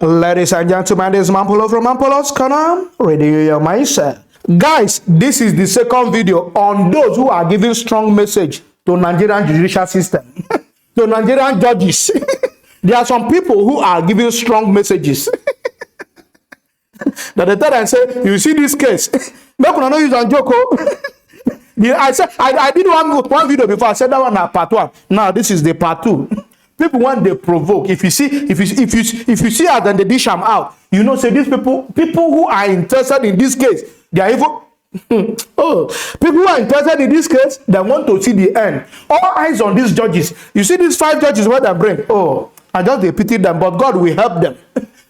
Ladies and gentlemen, this is Mampolo from Mampolo's Corner, Radio Your Mindset. Guys, this is the second video on those who are giving strong message to Nigerian judicial system, to Nigerian judges. There are some people who are giving strong messages. That they tell and say, you see this case, make una no use on joke. I said I did one video before. I said that one part one. Now this is the part two. People when they provoke, if you see as then they dish them out, you know, say these people who are interested in this case, they are even people who are interested in this case, they want to see the end. All eyes on these judges. You see these 5 judges what they bring. Oh, I just they pity them, but God will help them.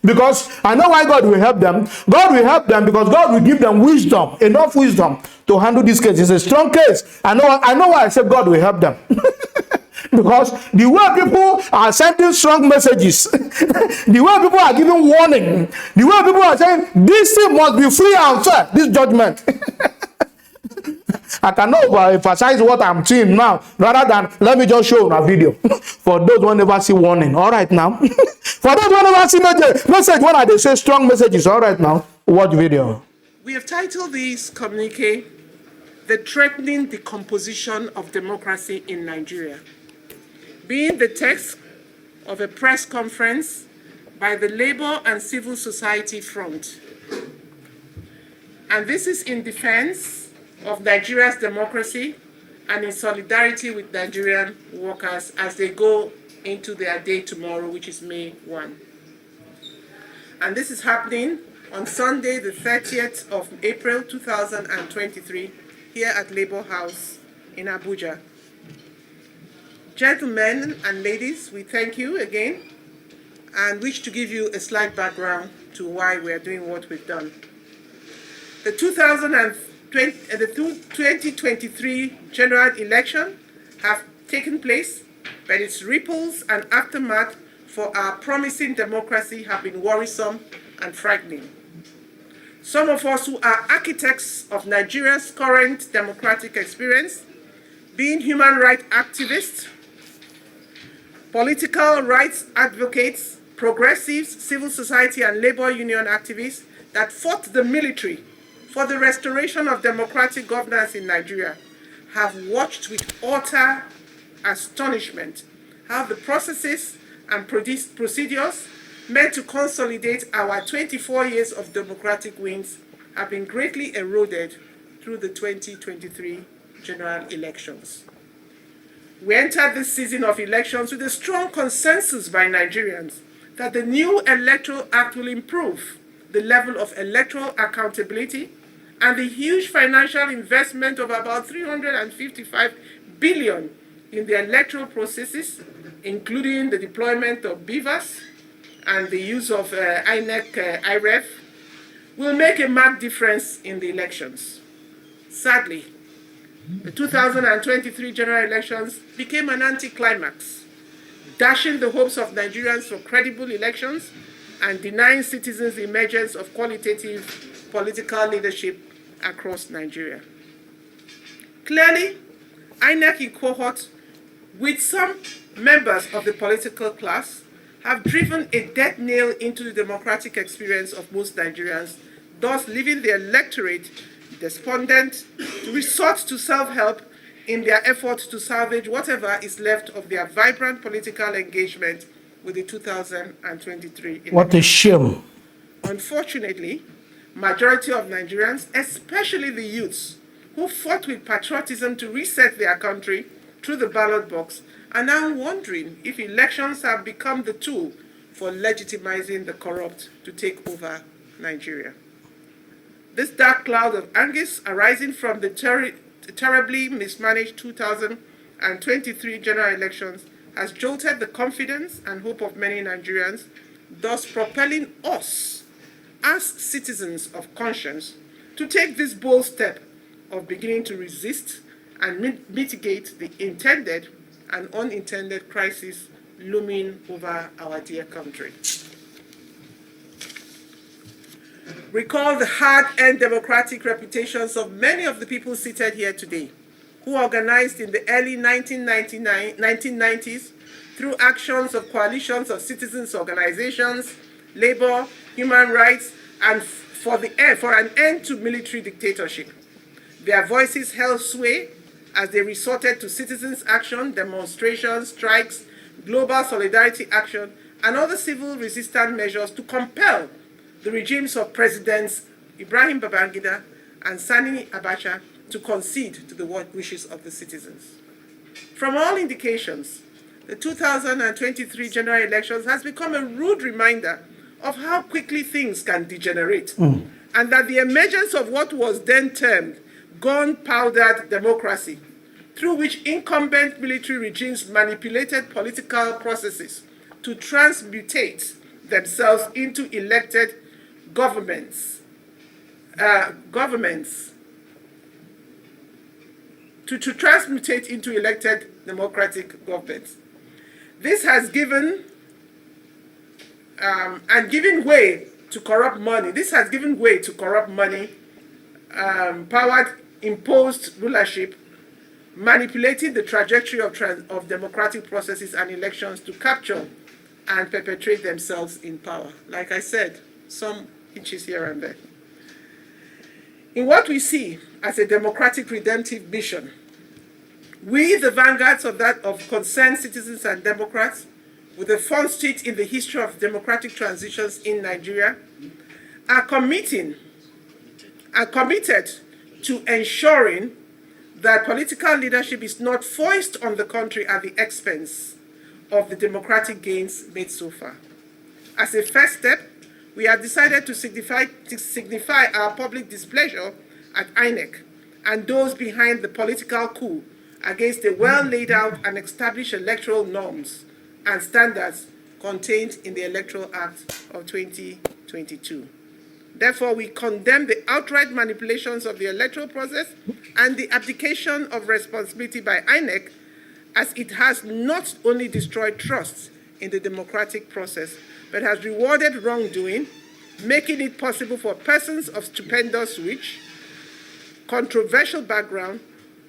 Because I know why God will help them. God will help them because God will give them wisdom, enough wisdom to handle this case. It's a strong case. I know why I said God will help them. Because the way people are sending strong messages, the way people are giving warning, the way people are saying this thing must be free and fair, this judgment. I cannot emphasize what I'm seeing now, rather than let me just show a video for those who never see warning. All right now, for those who never see message, when they say strong messages, all right now, watch video. We have titled this communique, "The Threatening Decomposition of Democracy in Nigeria," being the text of a press conference by the Labour and Civil Society Front. And this is in defense of Nigeria's democracy and in solidarity with Nigerian workers as they go into their day tomorrow, which is May 1. And this is happening on Sunday, the 30th of April 2023, here at Labour House in Abuja. Gentlemen and ladies, we thank you again and wish to give you a slight background to why we are doing what we've done. The 2023 general election have taken place, but its ripples and aftermath for our promising democracy have been worrisome and frightening. Some of us who are architects of Nigeria's current democratic experience, being human rights activists, political rights advocates, progressives, civil society and labor union activists that fought the military for the restoration of democratic governance in Nigeria, have watched with utter astonishment how the processes and procedures meant to consolidate our 24 years of democratic wins have been greatly eroded through the 2023 general elections. We entered this season of elections with a strong consensus by Nigerians that the new Electoral Act will improve the level of electoral accountability and the huge financial investment of about 355 billion in the electoral processes, including the deployment of beavers and the use of INEC IREF, will make a marked difference in the elections. Sadly, the 2023 general elections became an anticlimax, dashing the hopes of Nigerians for credible elections and denying citizens the emergence of qualitative political leadership across Nigeria. Clearly, INEC in cohort with some members of the political class have driven a death nail into the democratic experience of most Nigerians, thus leaving the electorate despondent to resort to self-help in their efforts to salvage whatever is left of their vibrant political engagement with the 2023 election. What a shame. Unfortunately, majority of Nigerians, especially the youths, who fought with patriotism to reset their country through the ballot box, are now wondering if elections have become the tool for legitimizing the corrupt to take over Nigeria. This dark cloud of anguish arising from the terribly mismanaged 2023 general elections has jolted the confidence and hope of many Nigerians, thus propelling us as citizens of conscience to take this bold step of beginning to resist and mitigate the intended and unintended crisis looming over our dear country. Recall the hard-earned democratic reputations of many of the people seated here today, who organized in the early 1990s through actions of coalitions of citizens' organizations labor, human rights, and for an end to military dictatorship. Their voices held sway as they resorted to citizens' action, demonstrations, strikes, global solidarity action, and other civil resistance measures to compel the regimes of Presidents Ibrahim Babangida and Sani Abacha to concede to the wishes of the citizens. From all indications, the 2023 general elections has become a rude reminder of how quickly things can degenerate, and that the emergence of what was then termed gunpowdered democracy, through which incumbent military regimes manipulated political processes to transmutate themselves into elected governments, to transmutate into elected democratic governments. This has given way to corrupt money. This has given way to corrupt money, powered imposed rulership, manipulating the trajectory of democratic processes and elections to capture and perpetuate themselves in power. Like I said, some hitches here and there. In what we see as a democratic redemptive mission, we, the vanguards of concerned citizens and Democrats, with a front seat in the history of democratic transitions in Nigeria, are committed to ensuring that political leadership is not foisted on the country at the expense of the democratic gains made so far. As a first step, we have decided to signify our public displeasure at INEC and those behind the political coup against the well laid out and established electoral norms and standards contained in the Electoral Act of 2022. Therefore, we condemn the outright manipulations of the electoral process and the abdication of responsibility by INEC, as it has not only destroyed trust in the democratic process, but has rewarded wrongdoing, making it possible for persons of stupendous reach, controversial background,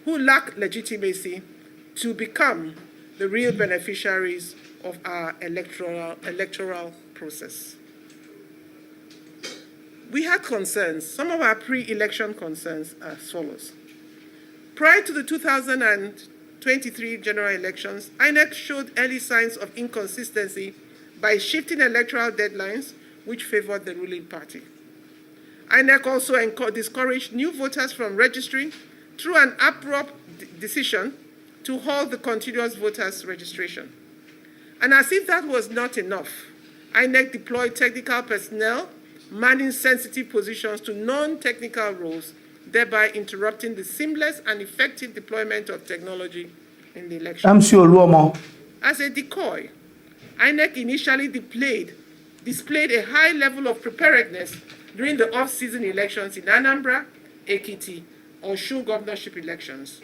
who lack legitimacy, to become the real beneficiaries of our electoral process. We had concerns. Some of our pre-election concerns are as follows. Prior to the 2023 general elections, INEC showed early signs of inconsistency by shifting electoral deadlines, which favored the ruling party. INEC also discouraged new voters from registering through an abrupt decision to halt the continuous voters' registration. And as if that was not enough, INEC deployed technical personnel manning sensitive positions to non-technical roles, thereby interrupting the seamless and effective deployment of technology in the election. As a decoy, INEC initially displayed a high level of preparedness during the off-season elections in Anambra, Ekiti, Osun governorship elections.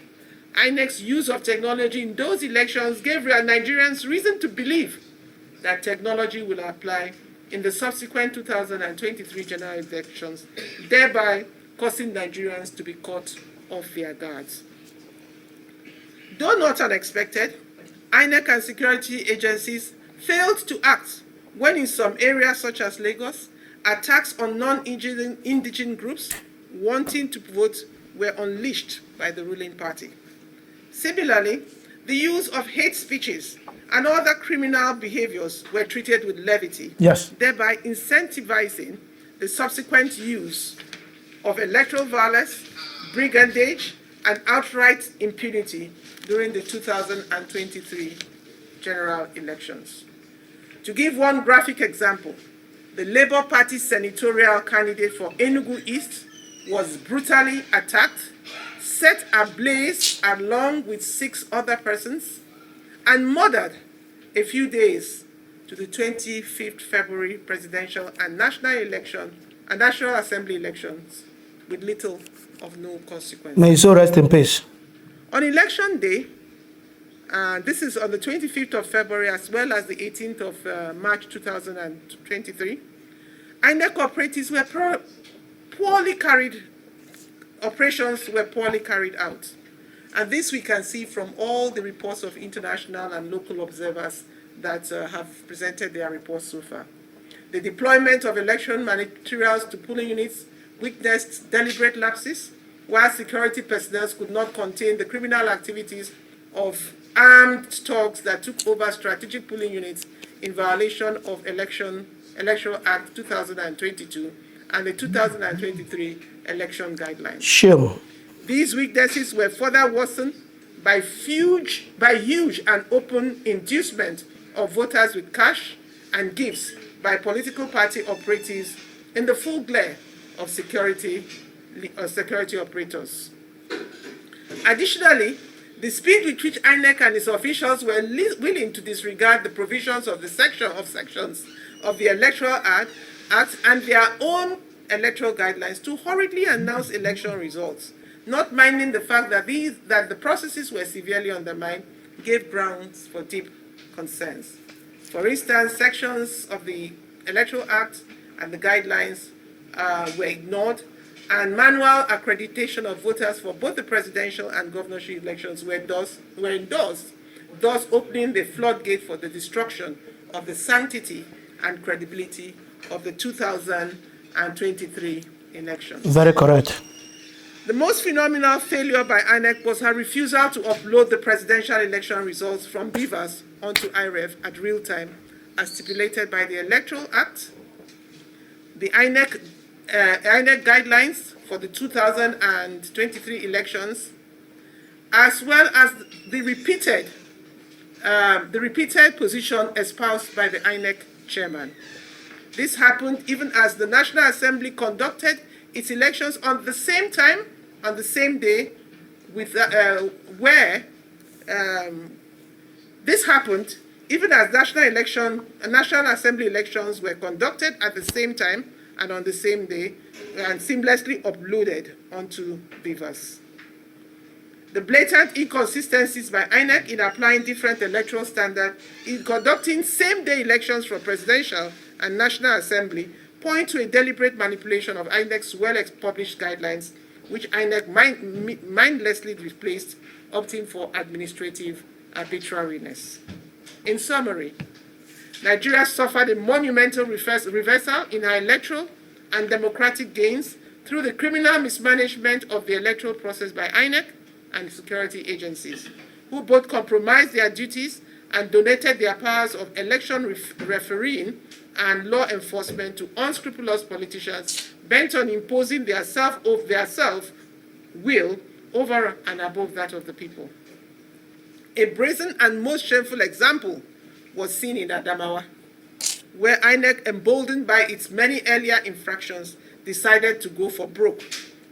INEC's use of technology in those elections gave Nigerians reason to believe that technology will apply in the subsequent 2023 general elections, thereby causing Nigerians to be caught off their guards. Though not unexpected, INEC and security agencies failed to act when in some areas such as Lagos, attacks on non-indigenous groups wanting to vote were unleashed by the ruling party. Similarly, the use of hate speeches and other criminal behaviors were treated with levity, thereby incentivizing the subsequent use of electoral violence, brigandage, and outright impunity during the 2023 general elections. To give one graphic example, the Labour Party senatorial candidate for Enugu East was brutally attacked, set ablaze along with 6 other persons, and murdered a few days to the 25th February presidential and National Assembly elections with little of no consequence. May so rest in peace. On election day, this is on the 25th of February as well as the 18th of March 2023, INEC operatives were operations were poorly carried out. And this we can see from all the reports of international and local observers that have presented their reports so far. The deployment of election materials to polling units witnessed deliberate lapses, while security personnel could not contain the criminal activities of armed thugs that took over strategic polling units in violation of Electoral Act 2022 and the 2023 election guidelines. Shame. These weaknesses were further worsened by huge and open inducement of voters with cash and gifts by political party operatives in the full glare of security operators. Additionally, the speed with which INEC and its officials were willing to disregard the provisions of the sections of the Electoral Act and their own electoral guidelines to hurriedly announce election results, not minding the fact that the processes were severely undermined, gave grounds for deep concerns. For instance, sections of the Electoral Act and the guidelines were ignored, and manual accreditation of voters for both the presidential and governorship elections were endorsed, thus opening the floodgate for the destruction of the sanctity and credibility of the 2023 elections. Very correct. The most phenomenal failure by INEC was her refusal to upload the presidential election results from BVAS onto IREF at real time, as stipulated by the Electoral Act, the INEC guidelines for the 2023 elections, as well as the repeated position espoused by the INEC chairman. This happened even as the National Assembly conducted its elections on the same time, on the same day, this happened even as National Assembly elections were conducted at the same time and on the same day, and seamlessly uploaded onto BVAS. The blatant inconsistencies by INEC in applying different electoral standards in conducting same-day elections for presidential and National Assembly point to a deliberate manipulation of INEC's well-published guidelines, which INEC mindlessly replaced, opting for administrative arbitrariness. In summary, Nigeria suffered a monumental reversal in her electoral and democratic gains through the criminal mismanagement of the electoral process by INEC and security agencies, who both compromised their duties and donated their powers of election refereeing and law enforcement to unscrupulous politicians bent on imposing their self-will over and above that of the people. A brazen and most shameful example was seen in Adamawa, where INEC, emboldened by its many earlier infractions, decided to go for broke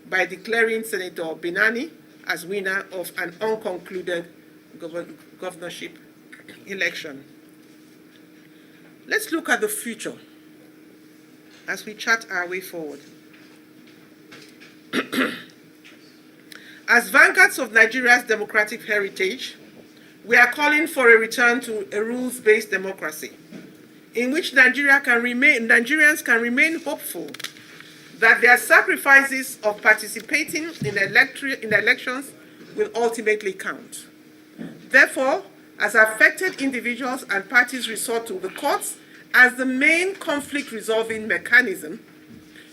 by declaring Senator Binani as winner of an unconcluded governorship election. Let's look at the future as we chart our way forward. As vanguards of Nigeria's democratic heritage, we are calling for a return to a rules-based democracy in which Nigerians can remain hopeful that their sacrifices of participating in elections will ultimately count. Therefore, as affected individuals and parties resort to the courts as the main conflict-resolving mechanism,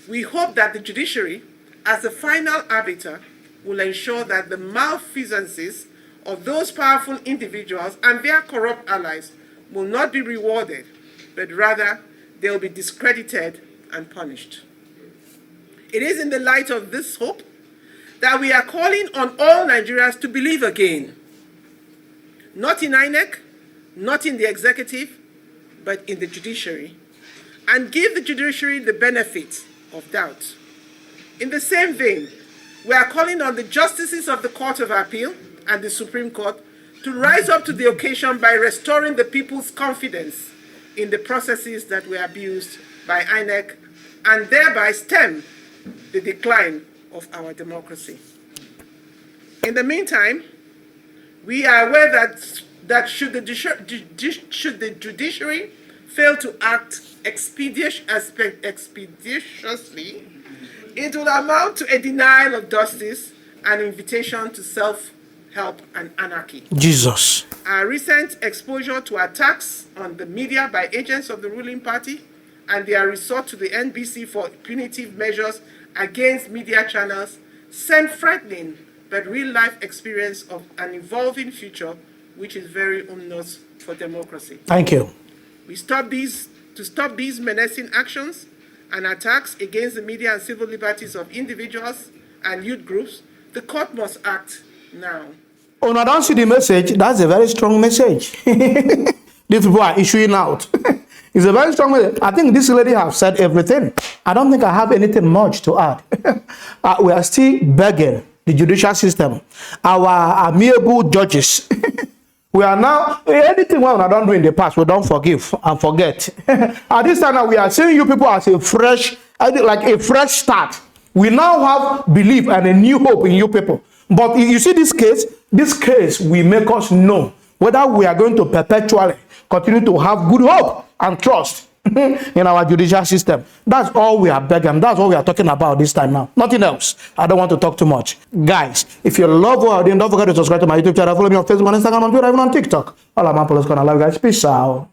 we hope that the judiciary, as the final arbiter, will ensure that the malfeasances of those powerful individuals and their corrupt allies will not be rewarded, but rather they will be discredited and punished. It is in the light of this hope that we are calling on all Nigerians to believe again, not in INEC, not in the executive, but in the judiciary, and give the judiciary the benefit of doubt. In the same vein, we are calling on the justices of the Court of Appeal and the Supreme Court to rise up to the occasion by restoring the people's confidence in the processes that were abused by INEC and thereby stem the decline of our democracy. In the meantime, we are aware that should the judiciary fail to act expeditiously, it will amount to a denial of justice and invitation to self-help and anarchy. Jesus. Our recent exposure to attacks on the media by agents of the ruling party and their resort to the NBC for punitive measures against media channels send frightening but real-life experience of an evolving future which is very ominous for democracy. Thank you. To stop these menacing actions and attacks against the media and civil liberties of individuals and youth groups, the court must act now. Oh, no, I don't see the message. That's a very strong message. These people are issuing out. It's a very strong message. I think this lady has said everything. I don't think I have anything much to add. We are still begging the judicial system, our amiable judges. We are now, anything we have done in the past, we don't forgive and forget. At this time now, we are seeing you people as a fresh, like a fresh start. We now have belief and a new hope in you people. But you see this case will make us know whether we are going to perpetually continue to have good hope and trust in our judicial system. That's all we are begging. That's all we are talking about this time now. Nothing else. I don't want to talk too much. Guys, if you love what I'm doing, don't forget to subscribe to my YouTube channel. Follow me on Facebook, on Instagram, on Twitter, even on TikTok. All I'm on, I love you guys. Peace out.